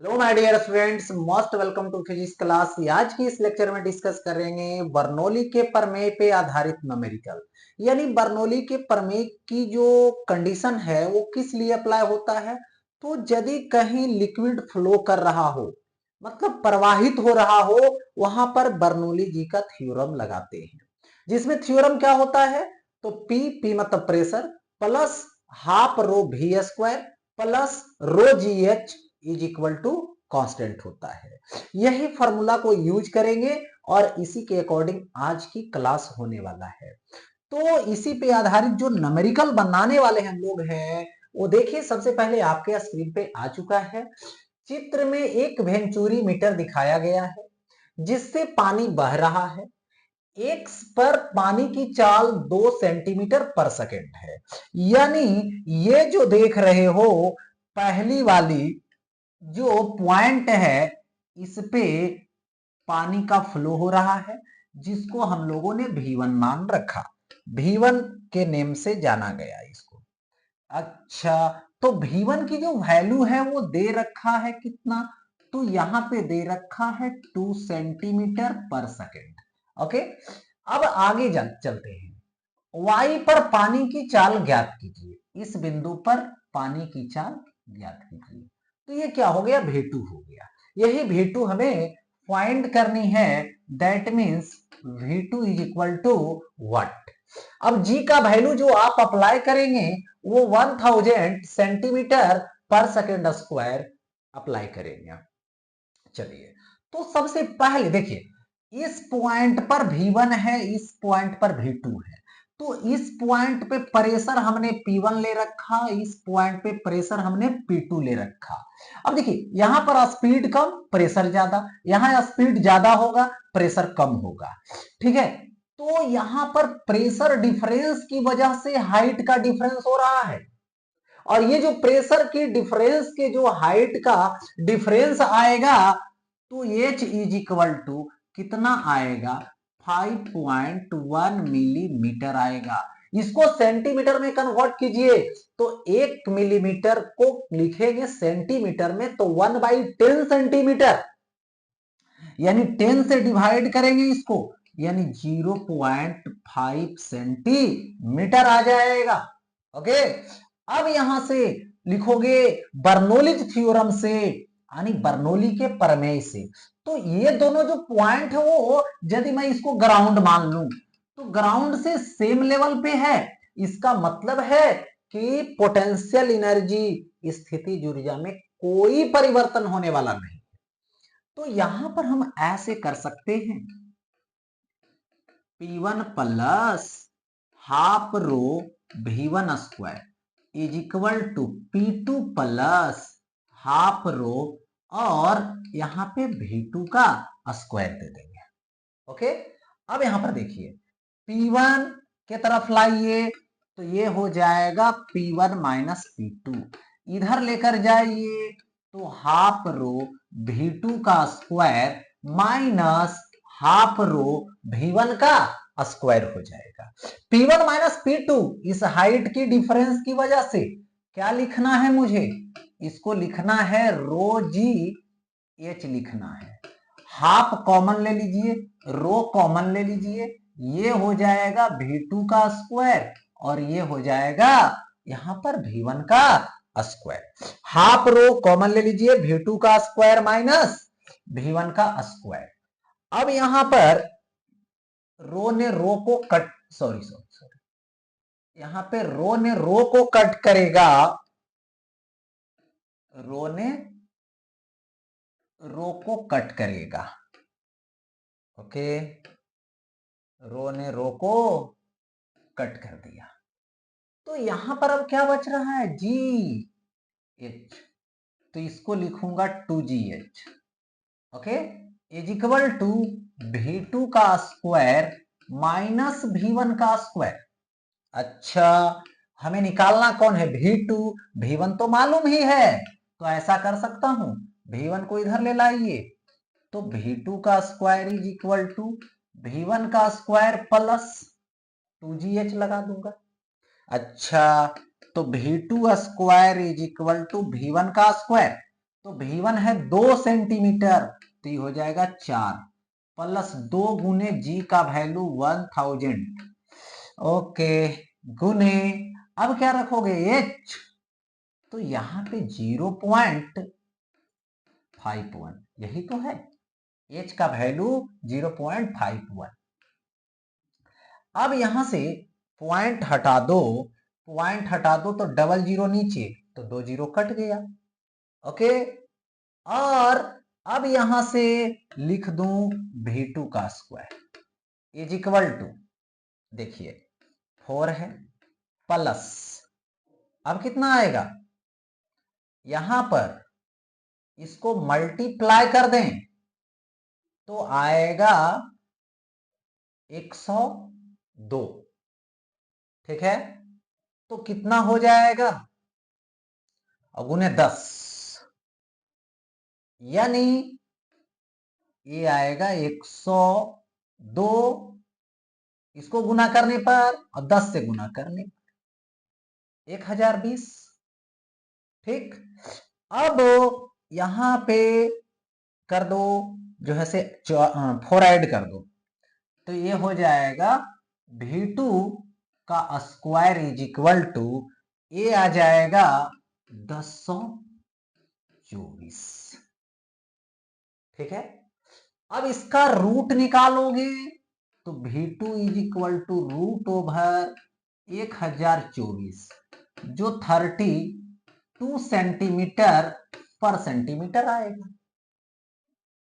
Hello my dear students, most welcome to physics class. आज की इस लेक्चर में डिस्कस करेंगे बर्नौली के प्रमेय पे आधारित न्यूमेरिकल। यानी बर्नौली के प्रमेय की जो कंडीशन है वो किस लिए अप्लाई होता है। तो यदि कहीं लिक्विड फ्लो कर रहा हो, मतलब प्रवाहित हो रहा हो, वहां पर बर्नौली जी का थ्योरम लगाते हैं, जिसमें थ्योरम क्या होता है। तो पी मतलब pressure plus half rho v square plus rho g h is equal to constant होता है। यही फॉर्मूला को यूज करेंगे और इसी के अकॉर्डिंग आज की क्लास होने वाला है। तो इसी पे आधारित जो न्यूमेरिकल बनाने वाले हम लोग हैं, वो देखिए सबसे पहले आपके स्क्रीन पे आ चुका है। चित्र में एक वेंचुरी मीटर दिखाया गया है जिससे पानी बह रहा है। एक्स पर पानी की चाल 2 सेंटीमीटर पर सेकेंड है। यानी ये जो देख रहे हो, पहली वाली जो पॉइंट है, इस पे पानी का फ्लो हो रहा है, जिसको हम लोगों ने V1 मान रखा। V1 के नेम से जाना गया इसको। अच्छा, तो V1 की जो वैल्यू है वो दे रखा है कितना। तो यहां पे दे रखा है 2 सेंटीमीटर पर सेकेंड। ओके, अब आगे चलते हैं। Y पर पानी की चाल ज्ञात कीजिए। इस बिंदु पर पानी की चाल ज्ञात कीजिए। तो ये क्या हो गया, V2 हो गया। यही V2 हमें फाइंड करनी है। That means V2 is equal to what. अब G का वैल्यू जो आप अप्लाई करेंगे वो 1000 सेंटीमीटर पर सेकेंड स्क्वायर अप्लाई करेंगे। चलिए, तो सबसे पहले देखिए, इस पॉइंट पर V1 है, इस पॉइंट पर V2 है। तो इस पॉइंट पे प्रेशर हमने P1 ले रखा, इस पॉइंट पे प्रेशर हमने P2 ले रखा। अब देखिए, यहां पर स्पीड कम प्रेशर ज्यादा, यहां स्पीड ज्यादा होगा प्रेशर कम होगा। ठीक है, तो यहां पर प्रेशर डिफरेंस की वजह से हाइट का डिफरेंस हो रहा है। और ये जो प्रेशर की डिफरेंस के जो हाइट का डिफरेंस आएगा, तो H इज इक्वल टू कितना आएगा, 5.1 मिलीमीटर आएगा। इसको सेंटीमीटर में कन्वर्ट कीजिए, तो 1 मिलीमीटर को लिखेंगे सेंटीमीटर में, तो 1/10 सेंटीमीटर, यानी 10 से डिवाइड करेंगे इसको, यानी 0.5 सेंटीमीटर आ जाएगा। ओके, अब यहां से लिखोगे बर्नौली थ्योरम से, यानी बर्नौली के प्रमेय से। तो ये दोनों जो पॉइंट है वो, यदि मैं इसको ग्राउंड मान लूं, तो ग्राउंड से सेम लेवल पे है। इसका मतलब है कि पोटेंशियल एनर्जी, स्थितिज ऊर्जा में कोई परिवर्तन होने वाला नहीं। तो यहां पर हम ऐसे कर सकते हैं, P1 plus half rho V1 square is equal to P2 plus half rho, और यहां पे V2 का स्क्वायर दे देंगे। ओके, अब यहां पर देखिए, P1 के तरफ लाइए, तो ये हो जाएगा P1 माइनस P2। इधर लेकर जाइए तो हाफ रो V2 का square minus half rho V1 का स्क्वायर हो जाएगा। P1 माइनस P2 इस हाइट की डिफरेंस की वजह से क्या लिखना है मुझे, इसको लिखना है रो जी एच लिखना है। हाफ कॉमन ले लीजिए, रो कॉमन ले लीजिए, ये हो जाएगा V2 का स्क्वायर, और ये हो जाएगा यहां पर V1 का स्क्वायर। हाफ रो कॉमन ले लीजिए, V2 का स्क्वायर माइनस V1 का स्क्वायर। अब यहां पर रो ने रो को कट, सॉरी सॉरी सॉरी, यहां पे रो ने रो को कट करेगा, रो ने रो को कट करेगा। ओके, रो ने रो को कट कर दिया। तो यहां पर अब क्या बच रहा है, जी एच। तो इसको लिखूंगा 2GH। Okay, is equal to V2 का स्क्वायर माइनस V1 का स्क्वायर। अच्छा, हमें निकालना कौन है, V2। V1 तो मालूम ही है, तो ऐसा कर सकता हूं, V1 को इधर ले लाइए, तो V2 का square is equal to V1 का स्क्वायर प्लस 2GH लगा दूंगा। अच्छा, तो V2 square is equal to V1 का स्क्वायर, तो V1 है 2 सेंटीमीटर, तो ये हो जाएगा 4 प्लस 2 गुने G का वैल्यू 1000, ओके, गुने, अब क्या रखोगे H, तो यहां पे 0.51, यही तो है, H का वैल्यू 0.51। अब यहां से पॉइंट हटा दो, पॉइंट हटा दो तो डबल जीरो नीचे, तो 2 जीरो कट गया, ओके। और अब यहां से लिख दूं V2 का स्क्वायर इज इक्वल टू, देखिए 4 है प्लस, अब कितना आएगा, यहां पर इसको मल्टीप्लाई कर दें तो आएगा 102, ठीक है। तो कितना हो जाएगा, गुने 10, यानी ये आएगा 102, इसको गुना करने पर और 10 से गुना करने पर 1020, ठीक। अब यहां पे कर दो, जो है से 4 ऐड कर दो, तो ये हो जाएगा V2 का स्क्वायर इज इक्वल टू, ये आ जाएगा 1024, ठीक है। अब इसका रूट निकालोगे तो V2 is equal to root over 1024, जो 32 सेंटीमीटर पर सेंटीमीटर आएगा,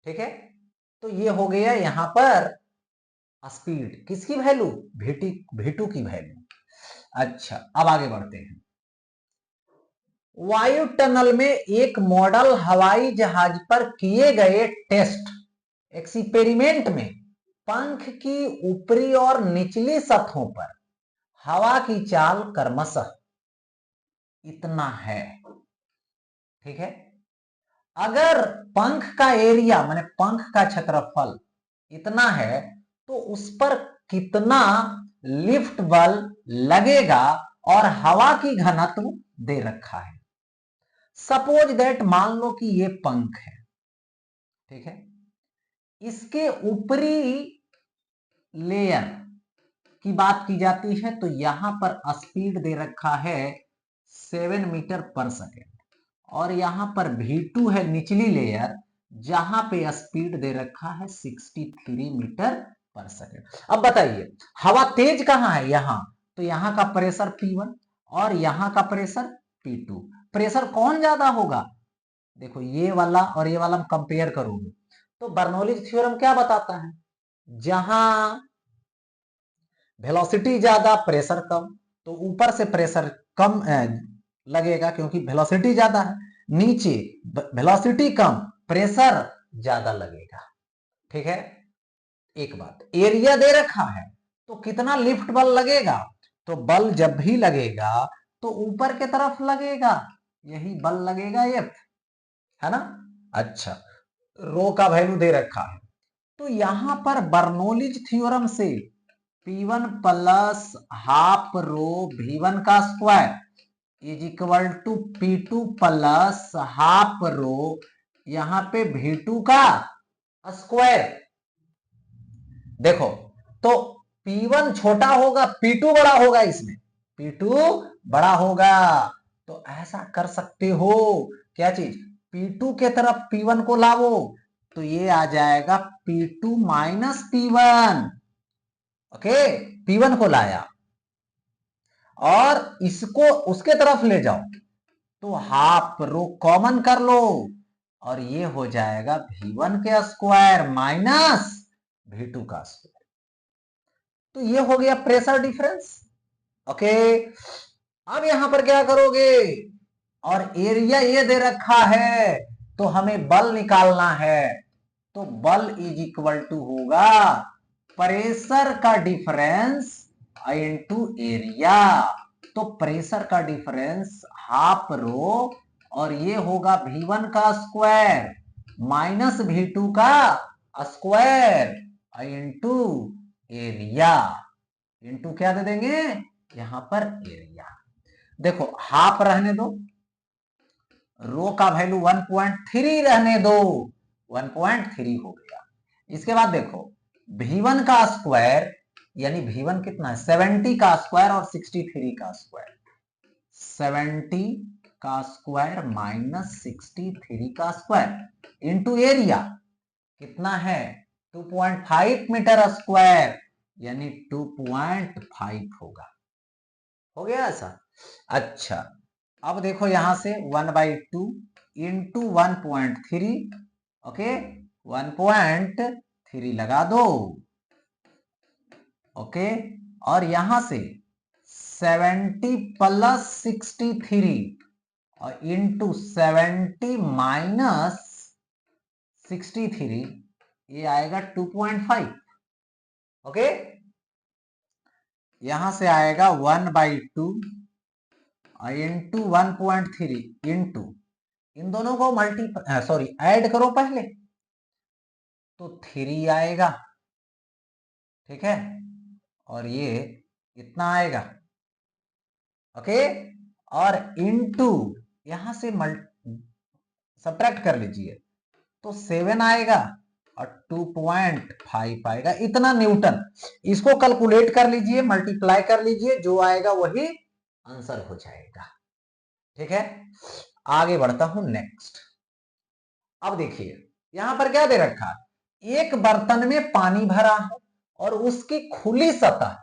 ठीक है। तो ये हो गया यहां पर स्पीड, किसकी वैल्यू, V2 की वैल्यू। अच्छा, अब आगे बढ़ते हैं। वायु टनल में एक मॉडल हवाई जहाज पर किए गए टेस्ट एक्सपेरिमेंट में पंख की ऊपरी और निचली सतहों पर हवा की चाल क्रमशः इतना है, ठीक है। अगर पंख का एरिया माने पंख का क्षेत्रफल इतना है तो उस पर कितना लिफ्ट बल लगेगा और हवा की घनत्व दे रखा है। सपोज दैट, मान लो कि ये पंख है, ठीक है, इसके ऊपरी लेयर की बात की जाती है तो यहां पर स्पीड दे रखा है 7 मीटर पर सेकेंड, और यहां पर V2 है निचली लेयर, जहां पे स्पीड दे रखा है 63 मीटर पर सेकेंड। अब बताइए हवा तेज कहां है, यहां, तो यहां का प्रेशर P1 और यहां का प्रेशर P2, प्रेशर कौन ज्यादा होगा, देखो ये वाला और ये वाला कंपेयर करोगे तो बर्नौलीज थ्योरम क्या बताता है, जहां वेलोसिटी ज्यादा प्रेशर कम, तो ऊपर से प्रेशर कम लगेगा क्योंकि वेलोसिटी ज्यादा है, नीचे वेलोसिटी कम प्रेशर ज्यादा लगेगा, ठीक है। एक बात, एरिया दे रखा है तो कितना लिफ्ट बल लगेगा, तो बल जब भी लगेगा तो ऊपर के तरफ लगेगा, यही बल लगेगा F, है ना। अच्छा, रो का वैल्यू दे रखा है, तो यहां पर बर्नौलीज थ्योरम से P1 plus half rho V1 का square is equal to P2 plus half rho यहां पे V2 का स्क्वायर। देखो तो P1 छोटा होगा, P2 बड़ा होगा, इसमें P2 बड़ा होगा, तो ऐसा कर सकते हो, क्या चीज, P2 के तरफ P1 को लावो तो ये आ जाएगा P2 minus P1, okay. P1 को लाया और इसको उसके तरफ ले जाओ तो हाफ रो कॉमन कर लो और ये हो जाएगा V1 के स्क्वायर माइनस V2 का स्क्वायर, तो ये हो गया प्रेशर डिफरेंस, ओके। अब यहां पर क्या करोगे, और एरिया ये दे रखा है तो हमें बल निकालना है, तो बल इज इक्वल टू होगा प्रेशर का डिफरेंस इनटू एरिया, तो प्रेशर का डिफरेंस हाफ रो और ये होगा V1 का स्क्वायर माइनस V2 का स्क्वायर इनटू एरिया, इनटू क्या दे देंगे यहां पर एरिया। देखो हाफ रहने दो, रो का वैल्यू 1.3 रहने दो, 1.3 हो गया। इसके बाद देखो V1 का स्क्वायर, यानी V1 कितना है 70 का स्क्वायर और 63 का स्क्वायर, 70 का स्क्वायर माइनस 63 का स्क्वायर इंटू एरिया कितना है 2.5 मीटर स्क्वायर, यानी 2.5 होगा। हो गया ऐसा। अच्छा अब देखो यहां से 1/2 इंटू 1.3, ओके 1.3 लगा दो, ओके। और यहां से 70 प्लस 63 और इंटू 70 माइनस 63, ये आएगा 2.5, ओके। यहां से आएगा 1/2 इंटू 1.3 इंटू, इन दोनों को ऐड करो पहले, तो 3 आएगा, ठीक है। और ये इतना आएगा, ओके। और इंटू यहां से सब्ट्रैक्ट कर लीजिए, तो 7 आएगा और 2.5 आएगा, इतना न्यूटन। इसको कैलकुलेट कर लीजिए, मल्टीप्लाई कर लीजिए, जो आएगा वही आंसर हो जाएगा, ठीक है। आगे बढ़ता हूं नेक्स्ट। अब देखिए यहां पर क्या दे रखा है, एक बर्तन में पानी भरा है और उसकी खुली सतह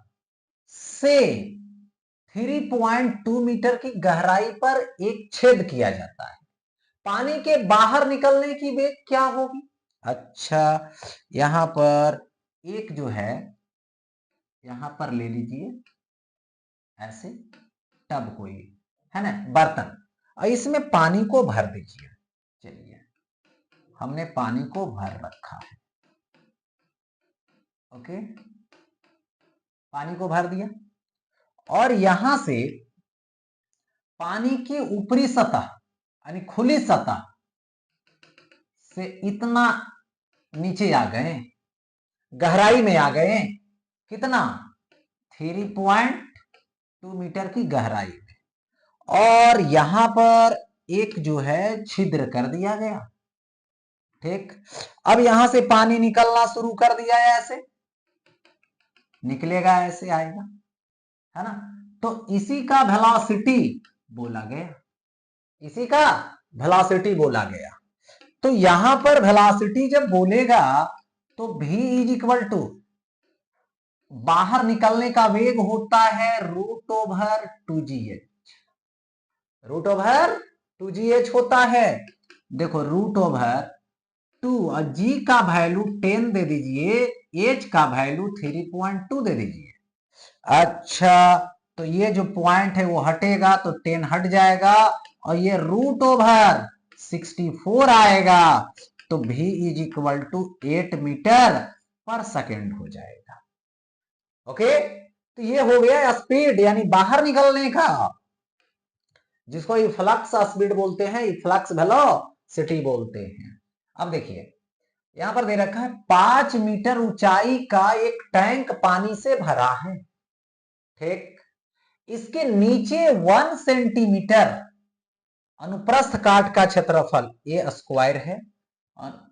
से 3.2 मीटर की गहराई पर एक छेद किया जाता है, पानी के बाहर निकलने की वेग क्या होगी। अच्छा यहां पर एक जो है, यहां पर ले लीजिए ऐसे टब कोई है ना, बर्तन, और इसमें पानी को भर दीजिए। चलिए हमने पानी को भर रखा है, ओके, पानी को भर दिया। और यहां से पानी की ऊपरी सतह यानी खुली सतह से इतना नीचे आ गए, गहराई में आ गए, कितना 3.2 मीटर की गहराई में। और यहां पर एक जो है छिद्र कर दिया गया, ठीक। अब यहां से पानी निकलना शुरू कर दिया है, ऐसे निकलेगा, ऐसे आएगा, है ना। तो इसी का वेलोसिटी बोला गया, इसी का वेलोसिटी बोला गया। तो यहां पर वेलोसिटी जब बोलेगा तो v इज इक्वल टू, बाहर निकलने का वेग होता है √2gh, √2gh होता है। देखो √2 और g का वैल्यू 10 दे दीजिए, h का वैल्यू 3.2 दे दीजिए। अच्छा तो ये जो पॉइंट है वो हटेगा तो 10 हट जाएगा और ये √64 आएगा, तो v is equal to 8 meter पर सेकेंड हो जाएगा, ओके। तो ये हो गया स्पीड, यानी बाहर निकलने का, जिसको इफ्लक्स स्पीड बोलते हैं, इफ्लक्स वेलोसिटी बोलते हैं। अब देखिए यहां पर दे रखा है 5 मीटर ऊंचाई का एक टैंक पानी से भरा है, ठीक। इसके नीचे 1 सेंटीमीटर अनुप्रस्थ काट का क्षेत्रफल ये स्क्वायर है, और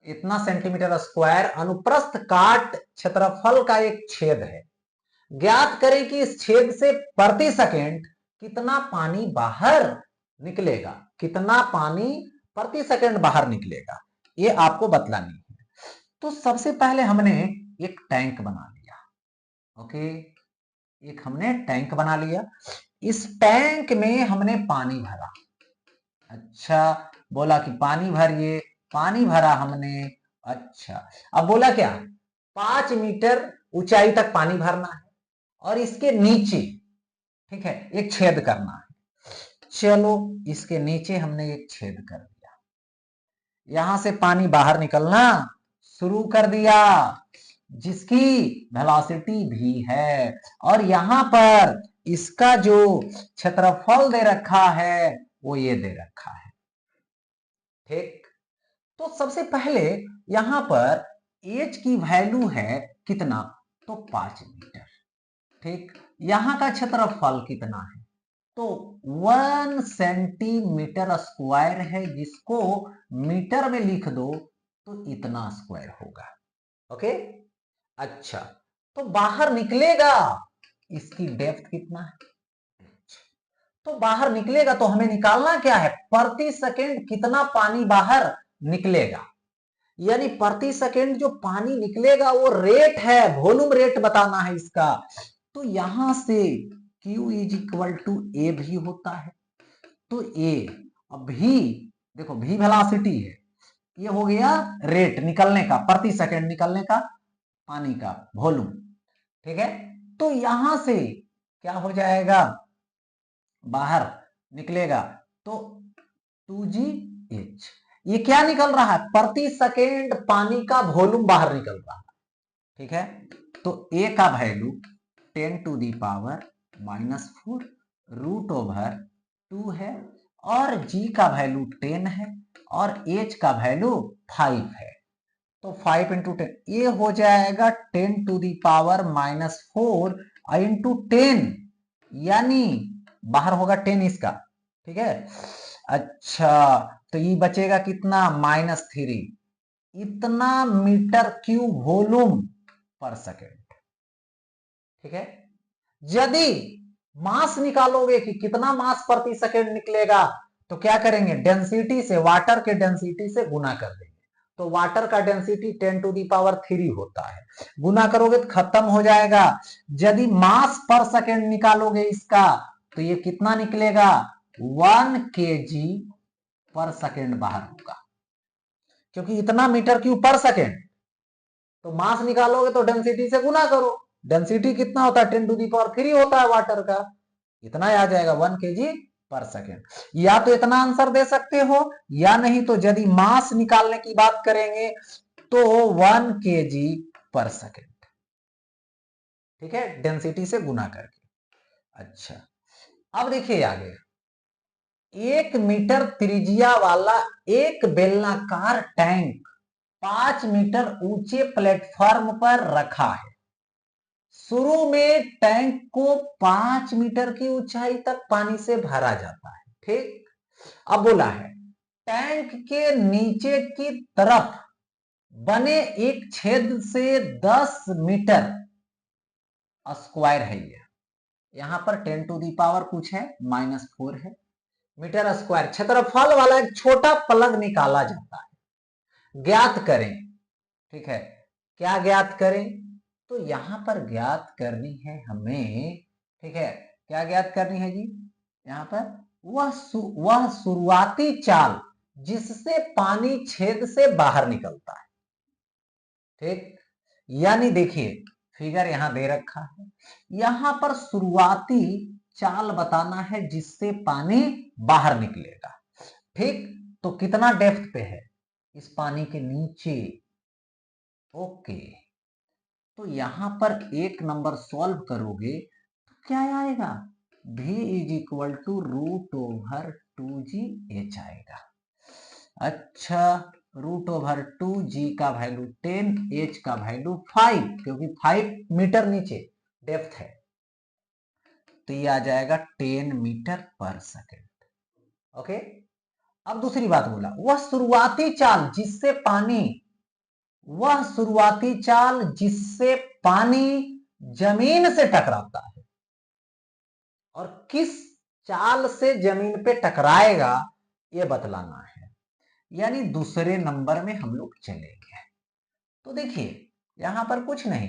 इतना सेंटीमीटर स्क्वायर अनुप्रस्थ काट क्षेत्रफल का एक छेद है। ज्ञात करें कि इस छेद से प्रति सेकेंड कितना पानी बाहर निकलेगा, कितना पानी प्रति सेकेंड बाहर निकलेगा, ये आपको बतलानी है। तो सबसे पहले हमने एक टैंक बना लिया, ओके, एक हमने टैंक बना लिया, इस टैंक में हमने पानी भरा। अच्छा बोला कि पानी भरिए, पानी भरा हमने। अच्छा अब बोला क्या 5 मीटर ऊंचाई तक पानी भरना है और इसके नीचे, ठीक है, एक छेद करना है। चलो इसके नीचे हमने एक छेद कर दिया, यहां से पानी बाहर निकलना शुरू कर दिया, जिसकी वेलोसिटी भी है, और यहां पर इसका जो क्षेत्रफल दे रखा है वो ये दे रखा है, ठीक। तो सबसे पहले यहां पर h की वैल्यू है कितना, तो 5 मीटर, ठीक। यहां का क्षेत्रफल कितना है, तो 1 सेंटीमीटर स्क्वायर है, जिसको मीटर में लिख दो तो इतना स्क्वायर होगा। ओके, अच्छा, तो बाहर निकलेगा, इसकी डेप्थ कितना है? तो बाहर निकलेगा तो हमें निकालना क्या है, प्रति सेकेंड कितना पानी बाहर निकलेगा। यानी प्रति सेकेंड जो पानी निकलेगा वो रेट है, वॉल्यूम रेट बताना है इसका। तो यहां से Q इज इक्वल टू ए भी होता है। तो ए, अब भी देखो, भी वेलोसिटी है, ये हो गया रेट निकलने का, प्रति सेकेंड निकलने का पानी का वॉल्यूम। ठीक है, तो यहां से क्या हो जाएगा, बाहर निकलेगा तो 2gh। ये क्या निकल रहा है, प्रति सेकेंड पानी का वॉल्यूम बाहर निकल रहा है। ठीक है, तो a का value 10 to the power -4 root over 2 है, और g का वैल्यू 10 है, और h का वैल्यू 5 है। तो 5 इंटू 10 ये हो जाएगा 10 टू दी पावर -4 इंटू 10, यानी बाहर होगा 10 इसका। ठीक है, अच्छा, तो ये बचेगा कितना, -3। इतना मीटर क्यूब वॉल्यूम पर सेकेंड। ठीक है, यदि मास निकालोगे कि कितना मास प्रति सेकेंड निकलेगा, तो क्या करेंगे, डेंसिटी से, वाटर के डेंसिटी से गुना कर देंगे। तो वाटर का डेंसिटी 10 टू दी पावर 3 होता है, गुना करोगे तो खत्म हो जाएगा। यदि मास पर सेकेंड निकालोगे इसका, तो ये कितना निकलेगा, 1 kg पर सेकेंड बाहर होगा, क्योंकि इतना मीटर क्यूब पर सेकेंड। तो मास निकालोगे तो डेंसिटी से गुना करो, डेंसिटी कितना होता है, 10 टू दी पावर 3 होता है वाटर का, इतना आ जाएगा 1 kg पर सेकेंड। या तो इतना आंसर दे सकते हो, या नहीं तो यदि मास निकालने की बात करेंगे तो 1 kg पर सेकेंड। ठीक है, डेंसिटी से गुना करके। अच्छा, अब देखिए आगे, 1 मीटर त्रिज्या वाला एक बेलनाकार टैंक 5 मीटर ऊंचे प्लेटफॉर्म पर रखा है। शुरू में टैंक को 5 मीटर की ऊंचाई तक पानी से भरा जाता है। ठीक, अब बोला है टैंक के नीचे की तरफ बने एक छेद से 10 मीटर स्क्वायर है ये, यहां पर 10 टू दी पावर कुछ है, -4 है, मीटर स्क्वायर क्षेत्रफल वाला एक छोटा प्लग निकाला जाता है। ज्ञात करें। ठीक है, क्या ज्ञात करें, तो यहां पर ज्ञात करनी है हमें। ठीक है, क्या ज्ञात करनी है जी, यहां पर वह शुरुआती चाल जिससे पानी छेद से बाहर निकलता है। ठीक, यानी देखिए फिगर यहां दे रखा है, यहां पर शुरुआती चाल बताना है जिससे पानी बाहर निकलेगा। ठीक, तो कितना डेप्थ पे है इस पानी के नीचे। ओके, तो यहां पर एक नंबर सॉल्व करोगे तो क्या आएगा, v is equal to root over 2gh आएगा। अच्छा, रूट ओवर 2g का वैल्यू 10, h का वैल्यू 5, क्योंकि 5 मीटर नीचे डेप्थ है, तो ये आ जाएगा 10 मीटर पर सेकेंड। ओके, अब दूसरी बात बोला, वह शुरुआती चाल जिससे पानी जमीन से टकराता है, और किस चाल से जमीन पे टकराएगा ये बतलाना है। यानी दूसरे नंबर में हम लोग चलेंगे। तो देखिए यहां पर कुछ नहीं,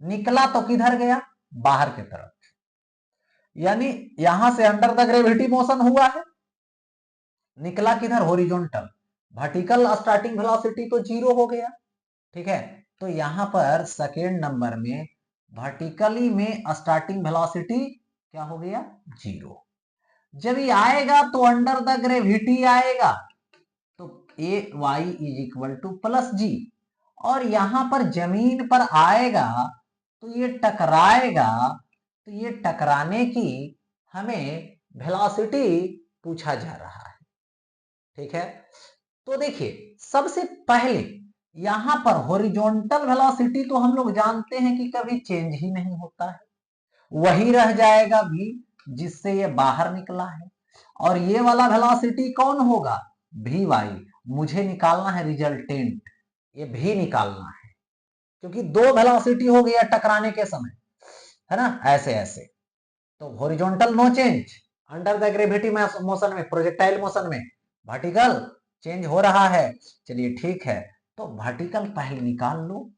निकला तो किधर गया, बाहर की तरफ, यानी यहां से अंडर द ग्रेविटी मोशन हुआ है, निकला किधर, हॉरिजॉन्टल। वर्टिकल स्टार्टिंग वेलोसिटी तो 0 हो गया। ठीक है, तो यहां पर सेकेंड नंबर में वर्टिकली में स्टार्टिंग वेलोसिटी क्या हो गया, 0। जब ये आएगा तो अंडर द ग्रेविटी आएगा, तो a y is equal to plus g, और यहां पर जमीन पर आएगा तो ये टकराएगा, तो ये टकराने की हमें वेलोसिटी पूछा जा रहा है। ठीक है, तो देखिए सबसे पहले यहां पर हॉरिजॉन्टल वेलोसिटी तो हम लोग जानते हैं कि कभी चेंज ही नहीं होता है, वही रह जाएगा भी। जिससे ये बाहर निकला है, और ये वाला वेलोसिटी कौन होगा, वी वाई। मुझे निकालना है रिजल्टेंट, ये भी निकालना है, क्योंकि दो वेलोसिटी हो गया टकराने के समय, है ना, ऐसे ऐसे। तो horizontal no change, under the gravity motion में, प्रोजेक्टाइल मोशन में वर्टिकल चेंज हो रहा है। चलिए ठीक है, तो वर्टिकल पहले निकाल लो,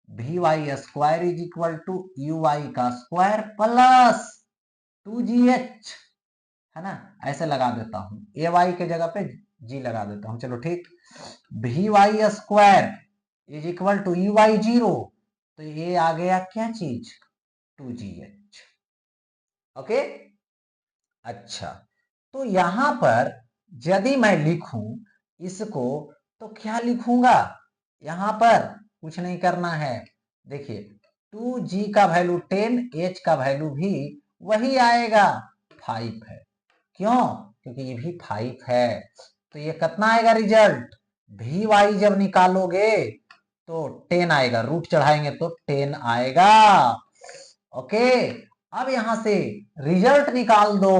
v y square is equal to u y का स्क्वायर प्लस 2gh, है ना, ऐसे लगा देता हूं, ए वाई के जगह पे जी लगा देता हूं। चलो ठीक, v y square is equal to u y 0, तो ये आ गया क्या चीज, 2gh। ओके, अच्छा, तो यहां पर यदि मैं लिखूं इसको तो क्या लिखूंगा, यहां पर कुछ नहीं करना है, देखिए 2g का वैल्यू 10, h का वैल्यू भी वही आएगा, 5 है। क्यों, क्योंकि ये भी 5 है। तो ये कितना आएगा रिजल्ट, वी वाई जब निकालोगे तो 10 आएगा, रूट चढ़ाएंगे तो 10 आएगा। ओके, अब यहां से रिजल्ट निकाल दो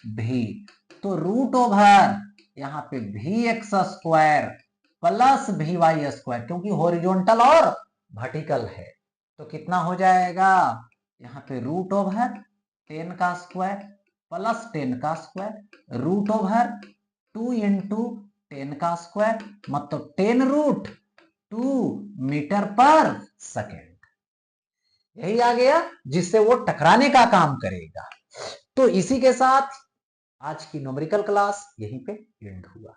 भी, तो रूट ओवर यहाँ पे v x square plus v y square, क्योंकि हॉरिजॉन्टल और वर्टिकल है, तो कितना हो जाएगा, यहाँ पे रूट ओवर 10 का स्क्वायर प्लस 10 का स्क्वायर, रूट ओवर 2 इंटू 10 का स्क्वायर, मतलब 10 रूट 2 मीटर पर सेकेंड, यही आ गया, जिससे वो टकराने का काम करेगा। तो इसी के साथ आज की न्यूमेरिकल क्लास यहीं पे एंड हुआ।